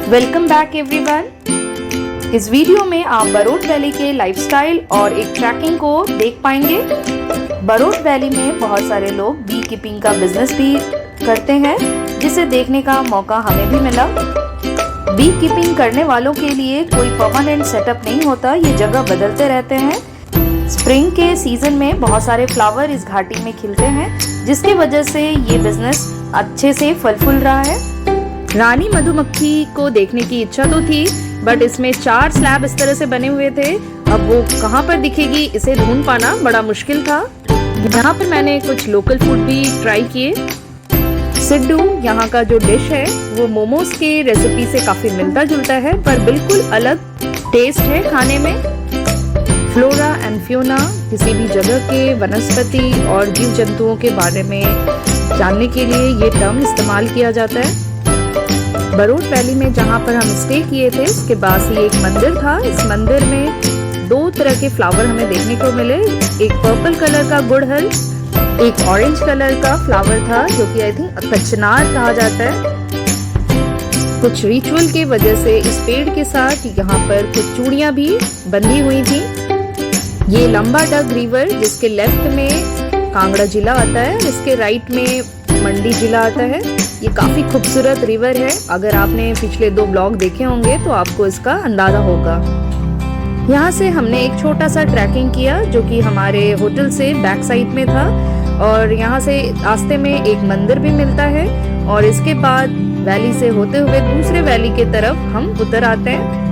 Welcome back everyone. इस video में आप बरोट वैली के लाइफस्टाइल और एक ट्रैकिंग को देख पाएंगे। बरोट वैली में बहुत सारे लोग बी कीपिंग का बिजनेस भी करते हैं, जिसे देखने का मौका हमें भी मिला। बी कीपिंग करने वालों के लिए कोई परमानेंट सेटअप नहीं होता, ये जगह बदलते रहते हैं। स्प्रिंग के सीजन में बहुत सारे फ्लावर इस घाटी में खिलते हैं, जिसकी वजह से ये बिजनेस अच्छे से फल फूल रहा है। रानी मधुमक्खी को देखने की इच्छा तो थी, बट इसमें 4 स्लैब इस तरह से बने हुए थे। अब वो कहाँ पर दिखेगी, इसे ढूंढ पाना बड़ा मुश्किल था। यहाँ पर मैंने कुछ लोकल फूड भी ट्राई किए। सिड्डू यहाँ का जो डिश है वो मोमोज के रेसिपी से काफी मिलता जुलता है, पर बिल्कुल अलग टेस्ट है खाने में। फ्लोरा एंड फ्योना किसी भी जगह के वनस्पति और जीव जंतुओं के बारे में जानने के लिए ये टर्म इस्तेमाल किया जाता है। बरोट वैली में जहाँ पर हम स्टे किए थे, इसके पास ही एक मंदिर था। इस मंदिर में 2 तरह के फ्लावर हमें देखने को मिले। एक पर्पल कलर का गुड़हल, एक ऑरेंज कलर का फ्लावर था जो कि आई थिंक कचनार कहा जाता है। कुछ रिचुअल के वजह से इस पेड़ के साथ यहाँ पर कुछ चूड़ियाँ भी बंधी हुई थी। ये लंबा डग रिवर, जिसके लेफ्ट में कांगड़ा जिला आता है, इसके राइट में मंडी जिला आता है। ये काफी खूबसूरत रिवर है। अगर आपने पिछले 2 ब्लॉग देखे होंगे तो आपको इसका अंदाजा होगा। यहाँ से हमने एक छोटा सा ट्रैकिंग किया जो कि हमारे होटल से बैक साइड में था, और यहाँ से रास्ते में एक मंदिर भी मिलता है, और इसके बाद वैली से होते हुए दूसरे वैली के तरफ हम उतर आते हैं।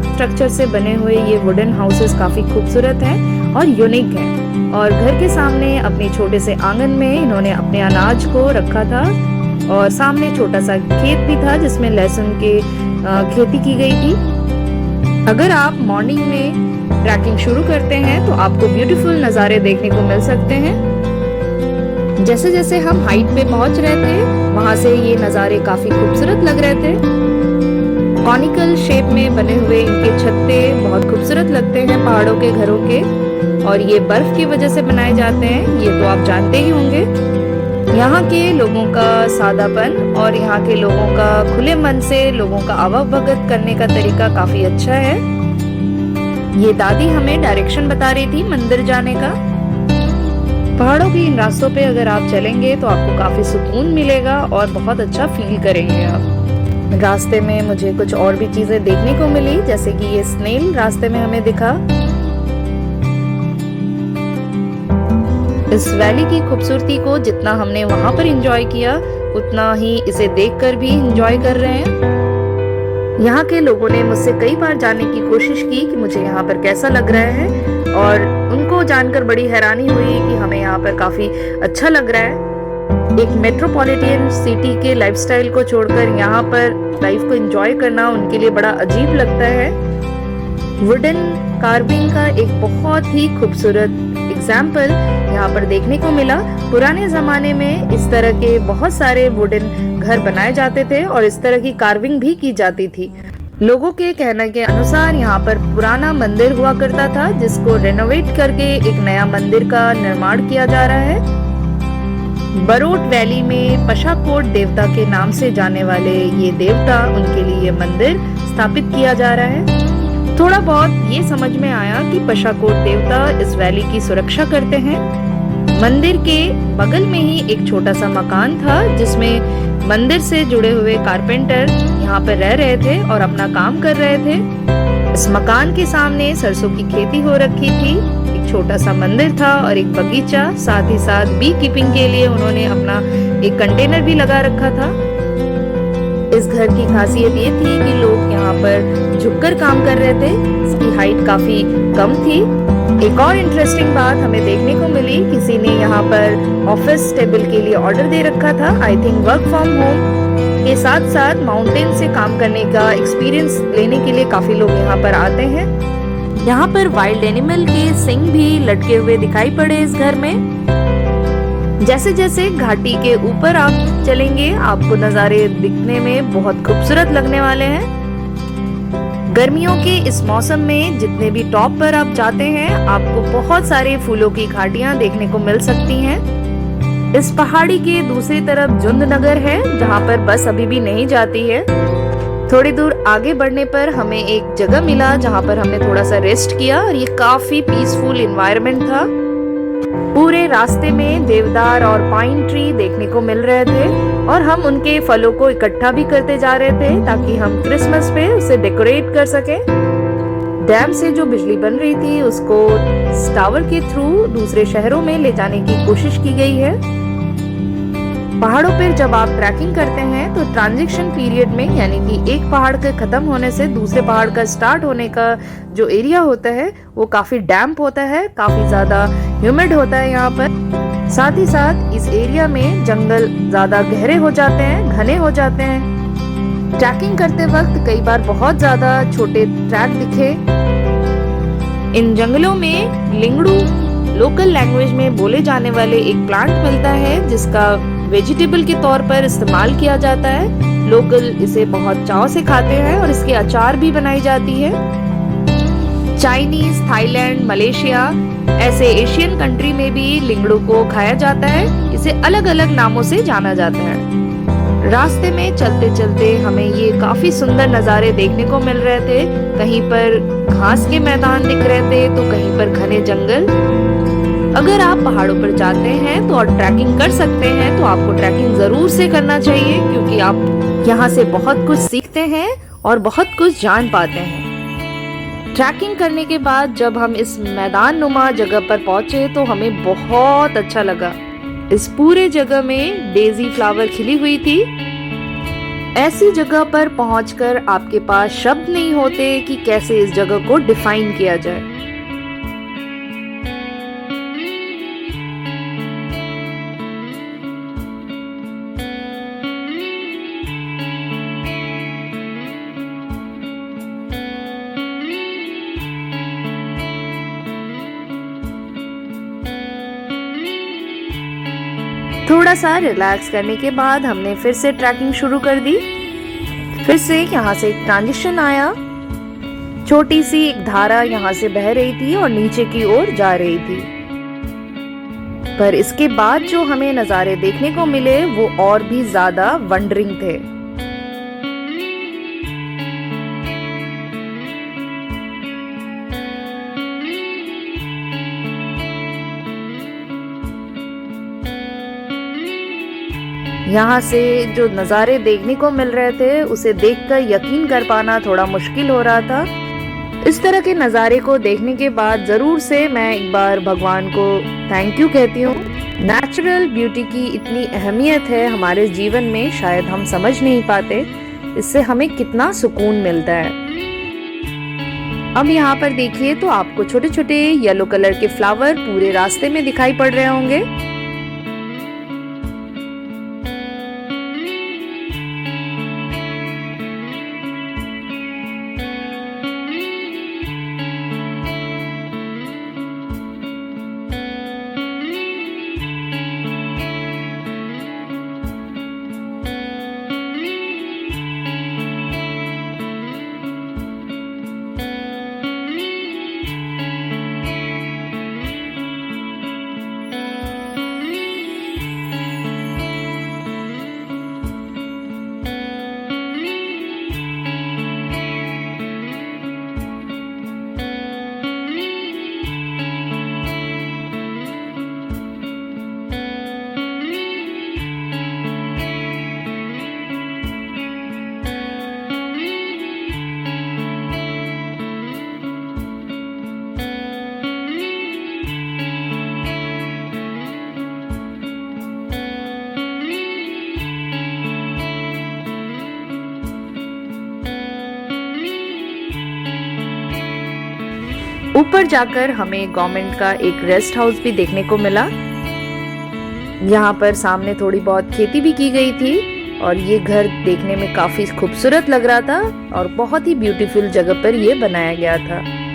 स्ट्रक्चर से बने हुए ये वुडन हाउसेस काफी खूबसूरत हैं और यूनिक हैं, और घर के सामने अपने छोटे से आंगन में इन्होंने अपने अनाज को रखा था, और सामने छोटा सा खेत भी था जिसमें लहसुन के खेती की गई थी। अगर आप मॉर्निंग में ट्रैकिंग शुरू करते हैं तो आपको ब्यूटीफुल नज़ारे देखने को मिल सकते हैं। जैसे जैसे हम हाइट पे पहुंच रहे थे, वहां से ये नज़ारे काफी खूबसूरत लग रहे थे। कॉनिकल शेप में बने हुए इनके छत्ते बहुत खूबसूरत लगते हैं पहाड़ों के घरों के, और ये बर्फ की वजह से बनाए जाते हैं, ये तो आप जानते ही होंगे। यहाँ के लोगों का सादापन और यहाँ के लोगों का खुले मन से लोगों का आवभगत करने का तरीका काफी अच्छा है। ये दादी हमें डायरेक्शन बता रही थी मंदिर जाने का। पहाड़ों की इन रास्तों पे अगर आप चलेंगे तो आपको काफी सुकून मिलेगा और बहुत अच्छा फील करेंगे आप। रास्ते में मुझे कुछ और भी चीजें देखने को मिली, जैसे कि ये स्नेल रास्ते में हमें दिखा। इस वैली की खूबसूरती को जितना हमने वहां पर एंजॉय किया, उतना ही इसे देखकर भी एंजॉय कर रहे हैं। यहाँ के लोगों ने मुझसे कई बार जानने की कोशिश की कि मुझे यहाँ पर कैसा लग रहा है, और उनको जानकर बड़ी हैरानी हुई कि हमें यहाँ पर काफी अच्छा लग रहा है। एक मेट्रोपॉलिटन सिटी के लाइफस्टाइल को छोड़कर यहाँ पर लाइफ को एंजॉय करना उनके लिए बड़ा अजीब लगता है। वुडन कार्विंग का एक बहुत ही खूबसूरत एग्जाम्पल यहाँ पर देखने को मिला। पुराने जमाने में इस तरह के बहुत सारे वुडन घर बनाए जाते थे और इस तरह की कार्विंग भी की जाती थी। लोगों के कहने के अनुसार यहाँ पर पुराना मंदिर हुआ करता था, जिसको रेनोवेट करके एक नया मंदिर का निर्माण किया जा रहा है। बरोट वैली में पशाकोट देवता के नाम से जाने वाले ये देवता, उनके लिए मंदिर स्थापित किया जा रहा है। थोड़ा बहुत ये समझ में आया कि पशाकोट देवता इस वैली की सुरक्षा करते हैं। मंदिर के बगल में ही एक छोटा सा मकान था, जिसमें मंदिर से जुड़े हुए कारपेंटर यहाँ पर रह रहे थे और अपना काम कर रहे थे। इस मकान के सामने सरसों की खेती हो रखी थी, एक छोटा सा मंदिर था और एक बगीचा, साथ ही साथ बी कीपिंग के लिए उन्होंने अपना एक कंटेनर भी लगा रखा था। इस घर की खासियत ये थी कि लोग यहाँ पर झुककर काम कर रहे थे। इसकी हाइट काफी कम थी। एक और इंटरेस्टिंग बात हमें देखने को मिली, किसी ने यहाँ पर ऑफिस टेबल के लिए ऑर्डर दे रखा था। I think work from home के साथ साथ माउंटेन से काम करने का एक्सपीरियंस लेने के लिए काफी लोग यहाँ पर आते हैं। यहाँ पर वाइल्ड एनिमल के सिंग भी लटके हुए दिखाई पड़े इस घर में। जैसे जैसे घाटी के ऊपर आप चलेंगे, आपको नज़ारे दिखने में बहुत खूबसूरत लगने वाले हैं। गर्मियों के इस मौसम में जितने भी टॉप पर आप जाते हैं, आपको बहुत सारे फूलों की घाटियां देखने को मिल सकती हैं। इस पहाड़ी के दूसरी तरफ जुंद नगर है, जहाँ पर बस अभी भी नहीं जाती है। थोड़ी दूर आगे बढ़ने पर हमें एक जगह मिला जहाँ पर हमने थोड़ा सा रेस्ट किया और ये काफी पीसफुल एनवायरनमेंट था। पूरे रास्ते में देवदार और पाइन ट्री देखने को मिल रहे थे और हम उनके फलों को इकट्ठा भी करते जा रहे थे ताकि हम क्रिसमस पे उसे डेकोरेट कर सके। डैम से जो बिजली बन रही थी उसको टावर के थ्रू दूसरे शहरों में ले जाने की कोशिश की गई है। पहाड़ों पर जब आप ट्रैकिंग करते हैं तो ट्रांजिशन पीरियड में, यानी कि एक पहाड़ के खत्म होने से दूसरे पहाड़ का स्टार्ट होने का जो एरिया होता है वो काफी डैम्प होता है, काफी ज्यादा ह्यूमिड होता है यहाँ पर। साथ ही साथ इस एरिया में जंगल ज्यादा गहरे हो जाते हैं, घने हो जाते हैं। ट्रैकिंग करते वक्त कई बार बहुत ज्यादा छोटे ट्रैक दिखे। इन जंगलों में लिंगड़ू लोकल लैंग्वेज में बोले जाने वाले एक प्लांट मिलता है जिसका वेजिटेबल के तौर पर इस्तेमाल किया जाता है। लोकल इसे बहुत चाव से खाते हैं और इसके अचार भी बनाई जाती है। चाइनीज, थाईलैंड, मलेशिया ऐसे एशियन कंट्री में भी लिंगड़ू को खाया जाता है। इसे अलग अलग नामों से जाना जाता है। रास्ते में चलते चलते हमें ये काफी सुंदर नज़ारे देखने को मिल रहे थे। कहीं पर घास के मैदान दिख रहे थे तो कहीं पर घने जंगल। अगर आप पहाड़ों पर जाते हैं तो और ट्रैकिंग कर सकते हैं तो आपको ट्रैकिंग जरूर से करना चाहिए, क्योंकि आप यहाँ से बहुत कुछ सीखते हैं और बहुत कुछ जान पाते हैं। ट्रैकिंग करने के बाद जब हम इस मैदान नुमा जगह पर पहुंचे तो हमें बहुत अच्छा लगा। इस पूरे जगह में डेजी फ्लावर खिली हुई थी। ऐसी जगह पर पहुंचकर आपके पास शब्द नहीं होते कि कैसे इस जगह को डिफाइन किया जाए। थोड़ा सा रिलैक्स करने के बाद हमने फिर से ट्रैकिंग शुरू कर दी। फिर से यहाँ से एक ट्रांजिशन आया। छोटी सी एक धारा यहाँ से बह रही थी और नीचे की ओर जा रही थी। पर इसके बाद जो हमें नज़ारे देखने को मिले वो और भी ज्यादा वंडरिंग थे। यहाँ से जो नज़ारे देखने को मिल रहे थे उसे देखकर यकीन कर पाना थोड़ा मुश्किल हो रहा था। इस तरह के नज़ारे को देखने के बाद ज़रूर से मैं एक बार भगवान को थैंक यू कहती हूँ। नेचुरल ब्यूटी की इतनी अहमियत है हमारे जीवन में, शायद हम समझ नहीं पाते इससे हमें कितना सुकून मिलता है। अब यहाँ पर देखिए तो आपको छोटे छोटे येलो कलर के फ्लावर पूरे रास्ते में दिखाई पड़ रहे होंगे। ऊपर जाकर हमें गवर्नमेंट का एक रेस्ट हाउस भी देखने को मिला। यहाँ पर सामने थोड़ी बहुत खेती भी की गई थी और ये घर देखने में काफी खूबसूरत लग रहा था और बहुत ही ब्यूटीफुल जगह पर ये बनाया गया था।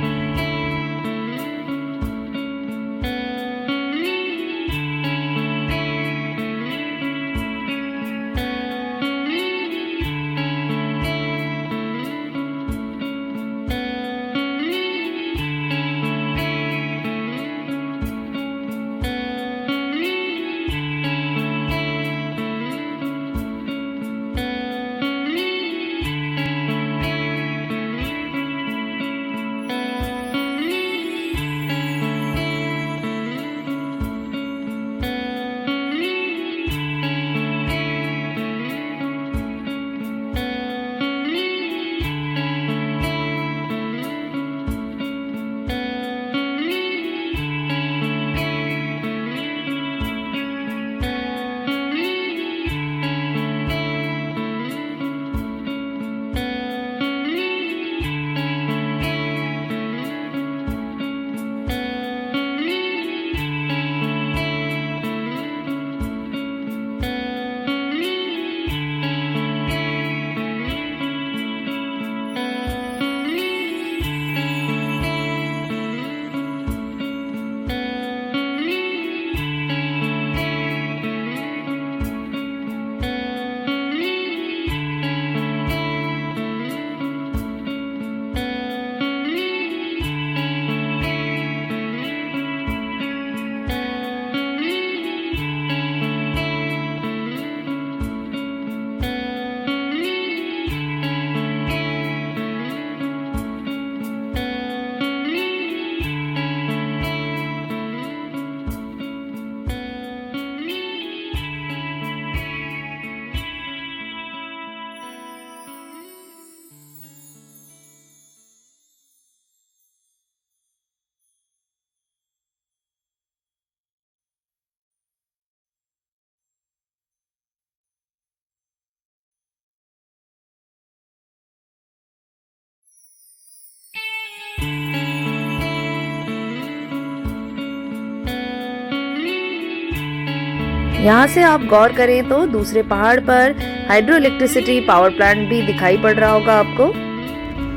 यहाँ से आप गौर करें तो दूसरे पहाड़ पर हाइड्रो इलेक्ट्रिसिटी पावर प्लांट भी दिखाई पड़ रहा होगा आपको।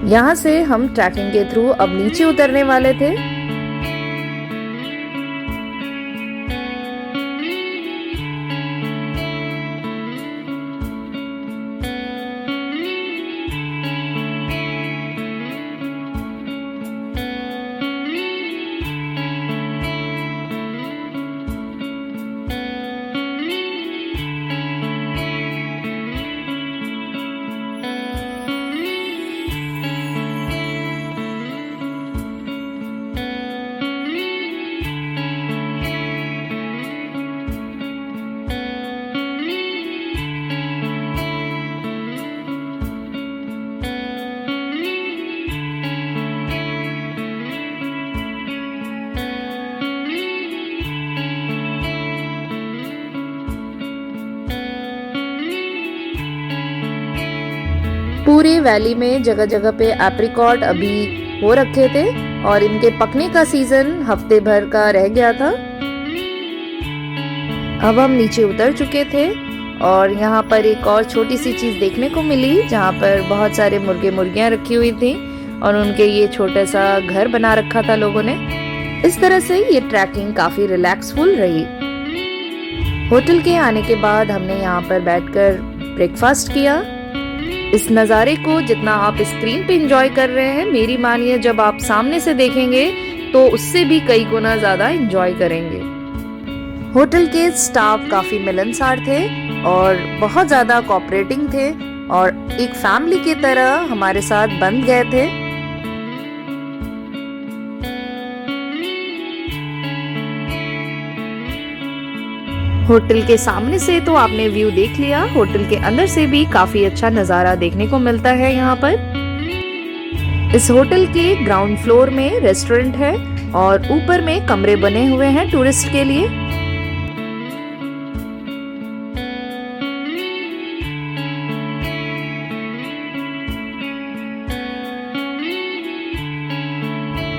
यहाँ से हम ट्रैकिंग के थ्रू अब नीचे उतरने वाले थे। पूरे वैली में जगह जगह पे एप्रिकॉट अभी हो रखे थे और इनके पकने का सीजन हफ्ते भर का रह गया था। अब हम नीचे उतर चुके थे और यहाँ पर एक और छोटी सी चीज देखने को मिली जहाँ पर बहुत सारे मुर्गे मुर्गियाँ रखी हुई थी और उनके ये छोटा सा घर बना रखा था लोगों ने। इस तरह से ये ट्रैकिंग काफी रिलैक्सफुल रही। होटल के आने के बाद हमने यहाँ पर बैठकर ब्रेकफास्ट किया। इस नज़ारे को जितना आप स्क्रीन पे एंजॉय कर रहे हैं, मेरी मानिए जब आप सामने से देखेंगे तो उससे भी कई गुना ज्यादा एंजॉय करेंगे। होटल के स्टाफ काफी मिलनसार थे और बहुत ज्यादा कोऑपरेटिंग थे और एक फैमिली की तरह हमारे साथ बंध गए थे। होटल के सामने से तो आपने व्यू देख लिया, होटल के अंदर से भी काफी अच्छा नजारा देखने को मिलता है यहाँ पर। इस होटल के ग्राउंड फ्लोर में रेस्टोरेंट है और ऊपर में कमरे बने हुए हैं टूरिस्ट के लिए।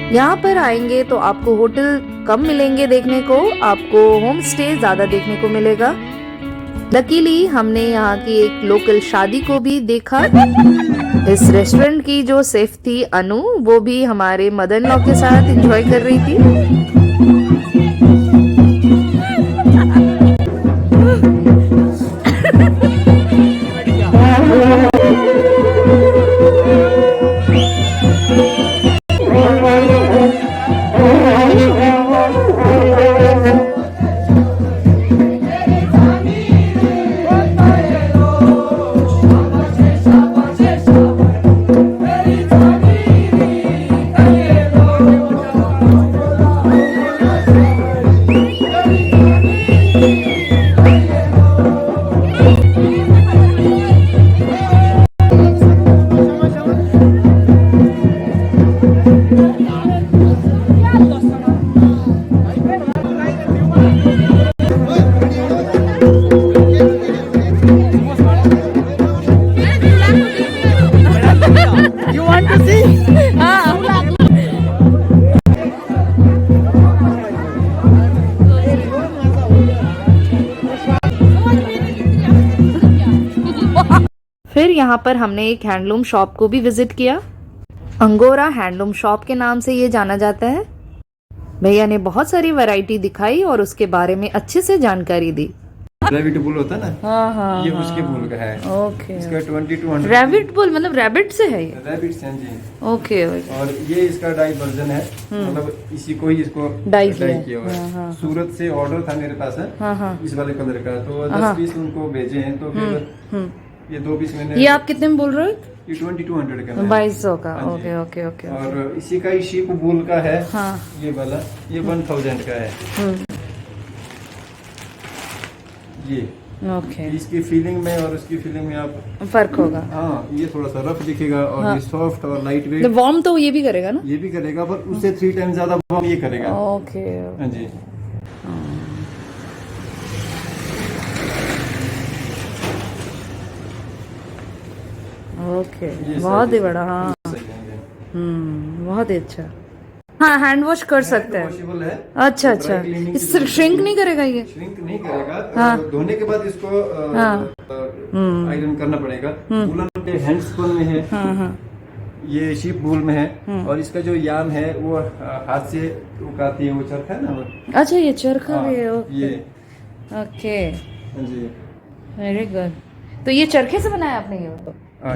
यहाँ पर आएंगे तो आपको होटल कम मिलेंगे देखने को, आपको होम स्टे ज्यादा देखने को मिलेगा। लकीली हमने यहाँ की एक लोकल शादी को भी देखा। इस रेस्टोरेंट की जो शेफ थी अनु, वो भी हमारे मदर इन लॉ के साथ एंजॉय कर रही थी। फिर यहाँ पर हमने एक हैंडलूम शॉप को भी विजिट किया। अंगोरा हैंडलूम शॉप के नाम से ये जाना जाता है। भैया ने बहुत सारी वैरायटी दिखाई और उसके बारे में अच्छे से जानकारी दी। रैबिट बुल होता है ना, हाँ, ये उसके बुल का है। ओके, इसका 2200। रैबिट बुल मतलब रैबिट से है ये? रैबिट से जी। ओके। और ये इसका डाई वर्जन है, मतलब इसी को ही इसको डाई किया हुआ है। सूरत से ऑर्डर था मेरे पास है इस वाले कलर का, तो 10 पीस उनको भेजे हैं। तो फिर ये 2 पीस मैंने। ये आप कितने में बोल रहे हो? ये 2200 का, 2200 का। Okay okay okay. और इसी का ही शीप बुल का है। हाँ। ये वाला ये 1000 का है। ये ओके। इसकी फीलिंग में और उसकी फीलिंग में आप फर्क होगा। हाँ, ये थोड़ा सा रफ दिखेगा और ये सॉफ्ट और लाइट वेट। वार्म तो ये भी करेगा ना? ये भी करेगा, पर उससे 3 टाइम ज्यादा वार्म ये करेगा। ओके। हाँ जी। ओके, बहुत ही बड़ा। हाँ, बहुत ही अच्छा। हाँ हैंड वॉश कर सकते हैं। वॉशेबल है। अच्छा अच्छा, ड्राई क्लीनिंग की इससे जरूरत श्रिंक नहीं नहीं करेगा ये? श्रिंक नहीं करेगा। हाँ। धोने के बाद इसको हाँ। आयरन करना पड़ेगा। वूलन के हैंड्सपून में है। हाँ हाँ। ये शीप वूल में है। और इसका जो यान है वो हाथ से उगाती है, वो चरखा है ना वो। अच्छा ये चरखा हाँ, भी है। ये ओके हाँ जी। Very good. तो ये चरखे से बनाया आपने ये?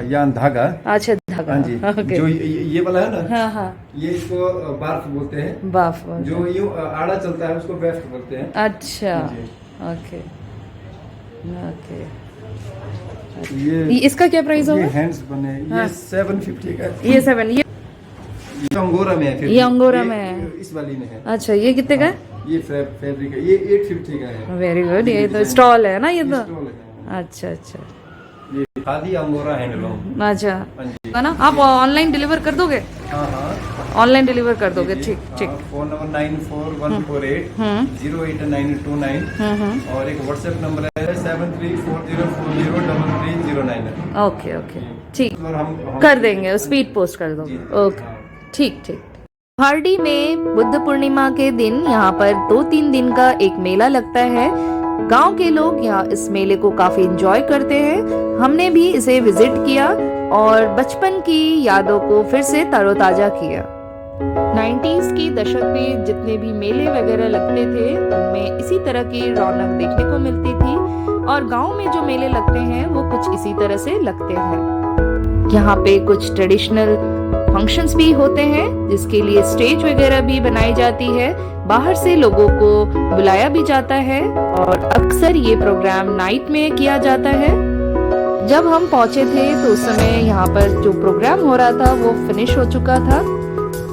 यान धागा। अच्छा धागा। हाँ जी। ओके। जो ये वाला है ना, हाँ हाँ ये इसको बार्फ बोलते हैं। बाफ। जो यूं आड़ा चलता है उसको बेफ्ट बोलते हैं। अच्छा जी। Okay okay. ये इसका क्या प्राइस ये होगा? हैंड्स बने, हाँ। ये 750 का है। ये 7 ये ये अंगोरा में है। फिर ये अंगोरा में है। इस वाली में है। अच्छा ये कितने का है? ये फैब्रिक है, ये 850 का है। Very good. ये तो स्टॉल है ना ये तो? स्टॉल है। अच्छा अच्छा ये खादी अंगोरा हैंडलूम। अच्छा हाँ जी। है ना। आप ऑनलाइन डिलीवर कर दोगे? हाँ हाँ। ऑनलाइन डिलीवर कर दोगे? ठीक ठीक। फोन नंबर 94148 08929 और एक व्हाट्सएप नंबर है 7340403309। ओके ओके ठीक, और हम कर देंगे, स्पीड पोस्ट कर दोगे। ओके ठीक ठीक। हार्डी में बुद्ध पूर्णिमा के दिन यहाँ पर 2-3 दिन का एक मेला लगता है। गांव के लोग यहाँ इस मेले को काफी एंजॉय करते हैं। हमने भी इसे विजिट किया और बचपन की यादों को फिर से तरोताजा किया। 90s के दशक में जितने भी मेले वगैरह लगते थे उनमें इसी तरह की रौनक देखने को मिलती थी और गांव में जो मेले लगते हैं वो कुछ इसी तरह से लगते हैं। यहाँ पे कुछ ट्रेडिशनल फंक्शंस भी होते हैं जिसके लिए स्टेज वगैरह भी बनाई जाती है। बाहर से लोगों को बुलाया भी जाता है और अक्सर ये प्रोग्राम नाइट में किया जाता है। जब हम पहुंचे थे तो उस समय यहाँ पर जो प्रोग्राम हो रहा था वो फिनिश हो चुका था।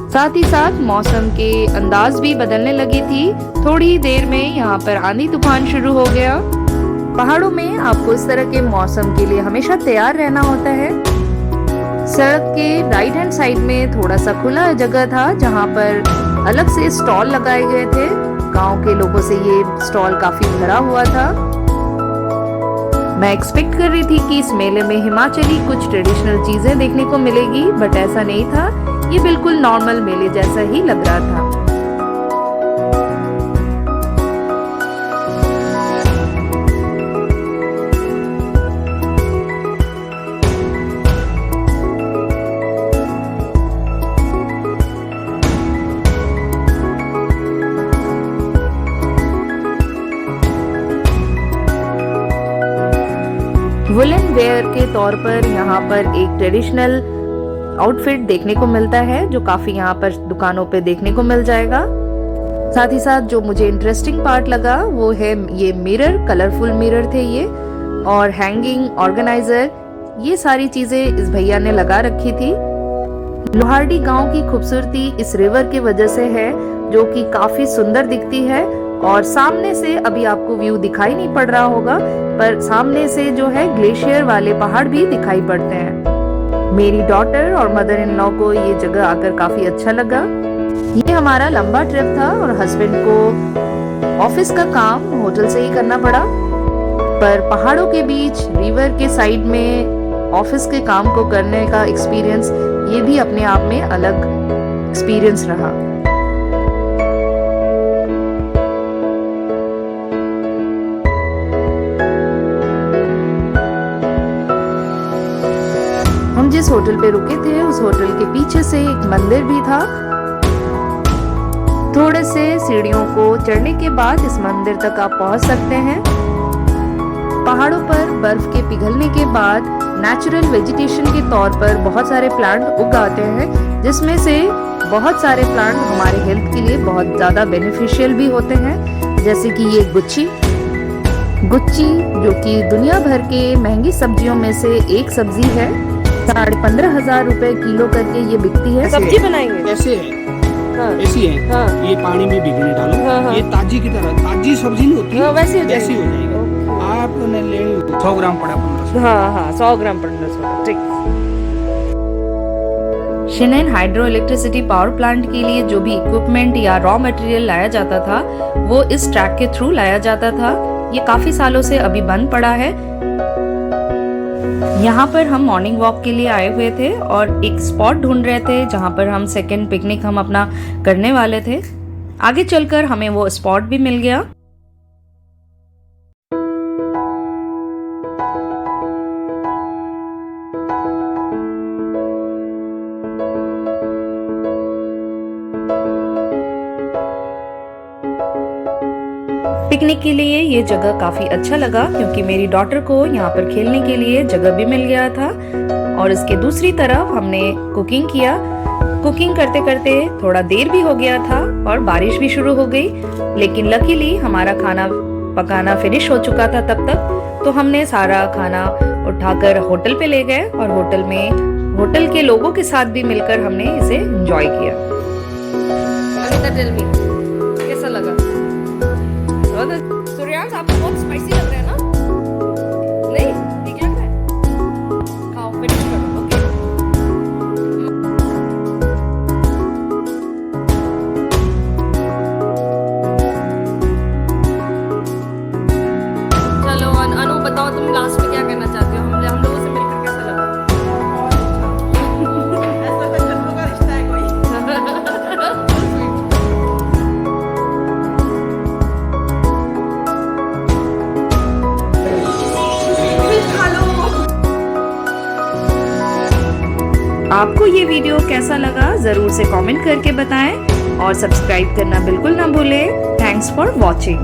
साथ ही साथ मौसम के अंदाज भी बदलने लगी थी। थोड़ी ही देर में यहाँ पर आंधी तूफान शुरू हो गया। पहाड़ों में आपको इस तरह के मौसम के लिए हमेशा तैयार रहना होता है। सड़क के राइट हैंड साइड में थोड़ा सा खुला जगह था जहाँ पर अलग से स्टॉल लगाए गए थे। गांव के लोगों से ये स्टॉल काफी भरा हुआ था। मैं एक्सपेक्ट कर रही थी कि इस मेले में हिमाचली कुछ ट्रेडिशनल चीजें देखने को मिलेगी, बट ऐसा नहीं था। ये बिल्कुल नॉर्मल मेले जैसा ही लग रहा था। वुलन वेयर के तौर पर यहाँ पर एक ट्रेडिशनल आउटफिट देखने को मिलता है जो काफी यहाँ पर दुकानों पे देखने को मिल जाएगा। साथ ही साथ जो मुझे इंटरेस्टिंग पार्ट लगा वो है ये मिरर, कलरफुल मिरर थे ये, और हैंगिंग ऑर्गेनाइजर, ये सारी चीजें इस भैया ने लगा रखी थी। लोहारडी गांव की खूबसूरती इस रिवर की वजह से है जो कि काफी सुंदर दिखती है। और सामने से अभी आपको व्यू दिखाई नहीं पड़ रहा होगा, पर सामने से जो है ग्लेशियर वाले पहाड़ भी दिखाई पड़ते हैं। मेरी डॉटर और मदर इन लॉ को ये जगह आकर काफी अच्छा लगा। ये हमारा लंबा ट्रिप था और हस्बैंड को ऑफिस का काम होटल से ही करना पड़ा, पर पहाड़ों के बीच रिवर के साइड में ऑफिस के काम को करने का एक्सपीरियंस ये भी अपने आप में अलग एक्सपीरियंस रहा। हम जिस होटल पे रुके थे उस होटल के पीछे से एक मंदिर भी था। थोड़े से सीढ़ियों को चढ़ने के बाद इस मंदिर तक आप पहुंच सकते हैं। पहाड़ों पर बर्फ के पिघलने के बाद नेचुरल वेजिटेशन के तौर पर बहुत सारे प्लांट उग आते हैं, जिसमें से बहुत सारे प्लांट हमारे हेल्थ के लिए बहुत ज्यादा बेनिफिशियल भी होते हैं। जैसे कि ये गुच्ची जो कि दुनिया भर के महंगी सब्जियों में से एक सब्जी है। 15,500 रुपए किलो करके ये बिकती है। सब्जी बनाएंगे कैसे है? हाँ। ऐसी है। हाँ। ये पानी में भिगने डालो। हाँ। ये ताजी की तरह ताजी सब्जी नहीं होती। हाँ, वैसी हो जाएगी। आपने लेनी 100 ग्राम पड़ा 1500। हाँ 100 ग्राम 1500। ठीक। शिनैन हाइड्रो इलेक्ट्रिसिटी पावर प्लांट के लिए जो भी इक्विपमेंट या रॉ मटेरियल लाया जाता था वो इस ट्रैक के थ्रू लाया जाता था। ये काफी सालों से अभी बंद पड़ा है। यहाँ पर हम मॉर्निंग वॉक के लिए आए हुए थे और एक स्पॉट ढूंढ रहे थे जहाँ पर हम सेकंड पिकनिक हम अपना करने वाले थे। आगे चलकर हमें वो स्पॉट भी मिल गया। पिकनिक के लिए ये जगह काफ़ी अच्छा लगा क्योंकि मेरी डॉटर को यहाँ पर खेलने के लिए जगह भी मिल गया था। और इसके दूसरी तरफ हमने कुकिंग किया। कुकिंग करते करते थोड़ा देर भी हो गया था और बारिश भी शुरू हो गई, लेकिन लकीली हमारा खाना पकाना फिनिश हो चुका था तब तक। तो हमने सारा खाना उठाकर होटल पे ले गए और होटल के लोगों के साथ भी मिलकर हमने इसे एंजॉय किया। अनिता टेल मी, कैसा लगा? सूर्यांश, आपको बहुत स्पाइसी लग रहा है ना? नहीं, ठीक लग रहा है? खाओ, फिनिश करो। ओके। चलो अनु, बताओ तुम लास्ट में क्या कहना चाहते हो? हम लोगों से मिलकर कैसा लगा? ऐसा तो जन्मों का रिश्ता है कोई। आपको ये वीडियो कैसा लगा जरूर से कमेंट करके बताएं और सब्सक्राइब करना बिल्कुल ना भूलें। Thanks for watching.